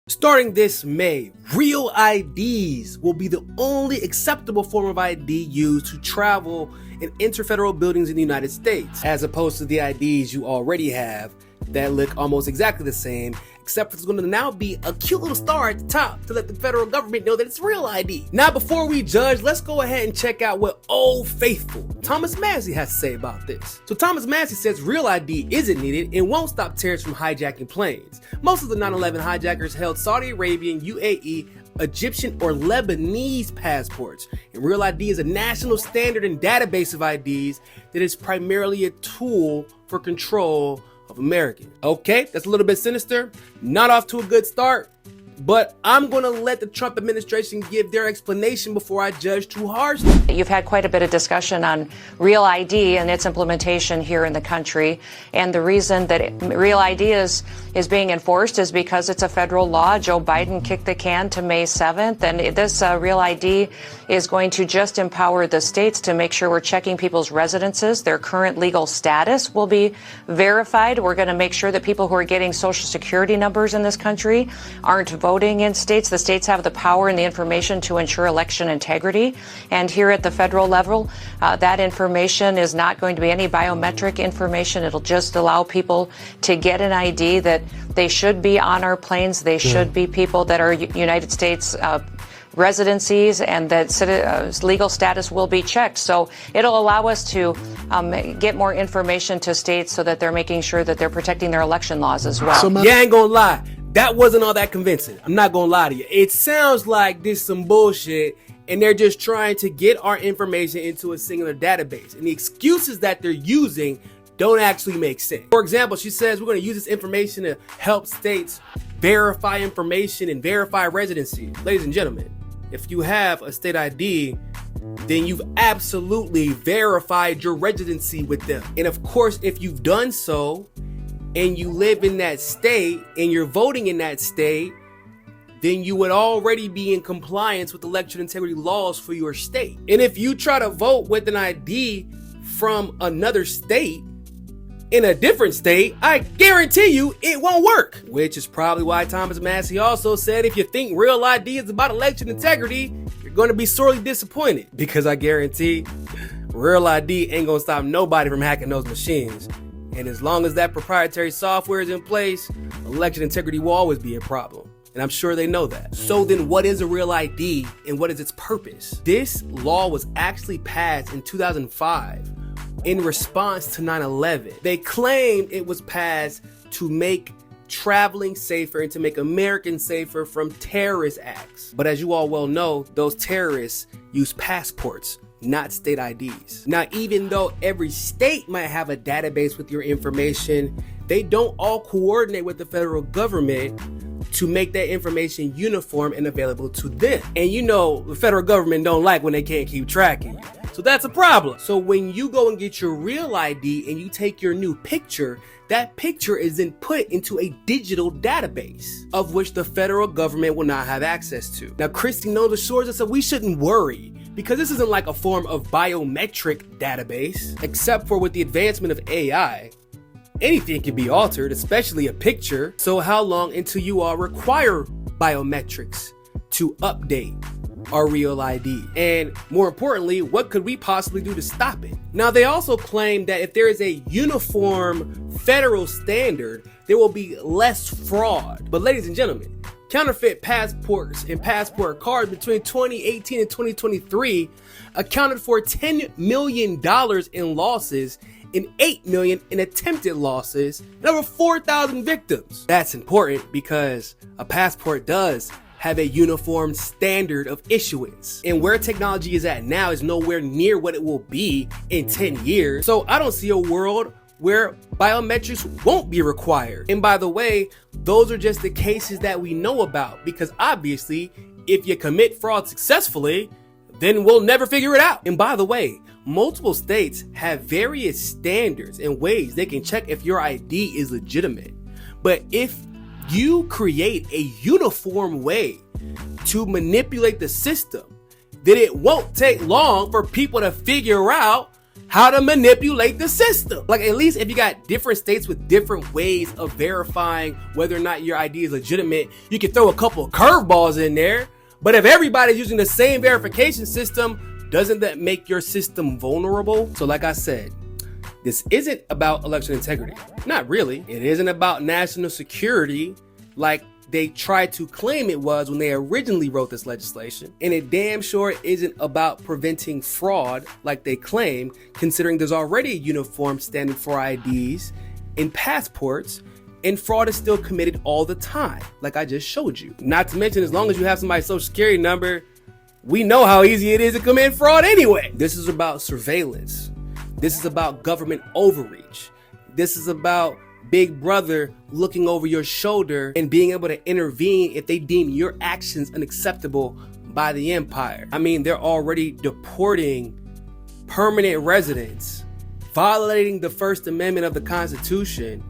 Starting this May, real IDs will be the only acceptable form of ID used to travel and enter federal buildings in the United States, as opposed to the IDs you already have that look almost exactly the same, except for there's going to now be a cute little star at the top to let the federal government know that it's real ID. Now, before we judge, let's go ahead and check out what old faithful Thomas Massie has to say about this. So Thomas Massie says real ID isn't needed and won't stop terrorists from hijacking planes. Most of the 9/11 hijackers held Saudi Arabian, UAE, Egyptian, or Lebanese passports, and real ID is a national standard and database of IDs that is primarily a tool for control of Americans. Okay, that's a little bit sinister, not off to a good start, but I'm going to let the Trump administration give their explanation before I judge too harshly. You've had quite a bit of discussion on Real ID and its implementation here in the country. And the reason that Real ID is being enforced is because it's a federal law. Joe Biden kicked the can to May 7th. And this Real ID is going to just empower the states to make sure we're checking people's residences. Their current legal status will be verified. We're going to make sure that people who are getting Social Security numbers in this country aren't voting in states. The states have the power and the information to ensure election integrity. And here at the federal level, that information is not going to be any biometric information. It'll just allow people to get an ID that they should be on our planes. They should be people that are United States residencies, and that legal status will be checked. So it'll allow us to get more information to states so that they're making sure that they're protecting their election laws as well. So I ain't gonna lie, that wasn't all that convincing. I'm not gonna lie to you. It sounds like this some bullshit, and they're just trying to get our information into a singular database. And the excuses that they're using don't actually make sense. For example, she says we're going to use this information to help states verify information and verify residency. Ladies and gentlemen, if you have a state ID, then you've absolutely verified your residency with them. And of course, if you've done so and you live in that state and you're voting in that state, then you would already be in compliance with election integrity laws for your state. And if you try to vote with an ID from another state in a different state, I guarantee you it won't work. Which is probably why Thomas Massie also said if you think real ID is about election integrity, you're going to be sorely disappointed. Because I guarantee real ID ain't going to stop nobody from hacking those machines. And as long as that proprietary software is in place, election integrity will always be a problem. And I'm sure they know that. So then what is a real ID and what is its purpose? This law was actually passed in 2005 in response to 9/11. They claimed it was passed to make traveling safer and to make Americans safer from terrorist acts. But as you all well know, those terrorists use passports, not state IDs. Now, even though every state might have a database with your information, they don't all coordinate with the federal government to make that information uniform and available to them. And you know, the federal government don't like when they can't keep tracking you. So that's a problem. So when you go and get your real ID and you take your new picture, that picture is then put into a digital database of which the federal government will not have access to. Now, Christy knows assures us that we shouldn't worry because this isn't like a form of biometric database, except for with the advancement of AI, anything can be altered, especially a picture. So how long until you all require biometrics to update our real ID? And more importantly, what could we possibly do to stop it? Now, they also claim that if there is a uniform federal standard, there will be less fraud. But ladies and gentlemen, counterfeit passports and passport cards between 2018 and 2023 accounted for $10 million in losses and $8 million in attempted losses and over 4,000 victims. That's important because a passport does have a uniform standard of issuance. And where technology is at now is nowhere near what it will be in 10 years. So I don't see a world where biometrics won't be required. And by the way, those are just the cases that we know about, because obviously, if you commit fraud successfully, then we'll never figure it out. And by the way, multiple states have various standards and ways they can check if your ID is legitimate. But if you create a uniform way to manipulate the system, then it won't take long for people to figure out how to manipulate the system. Like, at least if you got different states with different ways of verifying whether or not your ID is legitimate, you can throw a couple of curveballs in there. But if everybody's using the same verification system, doesn't that make your system vulnerable? So like I said, this isn't about election integrity. Not really. It isn't about national security like they tried to claim it was when they originally wrote this legislation. And it damn sure isn't about preventing fraud like they claim, considering there's already a uniform standard for IDs and passports, and fraud is still committed all the time, like I just showed you. Not to mention, as long as you have somebody's social security number, we know how easy it is to commit fraud anyway. This is about surveillance. This is about government overreach. This is about Big Brother looking over your shoulder and being able to intervene if they deem your actions unacceptable by the empire. I mean, they're already deporting permanent residents, violating the First Amendment of the Constitution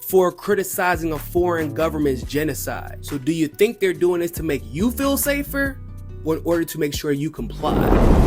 for criticizing a foreign government's genocide. So do you think they're doing this to make you feel safer, or in order to make sure you comply?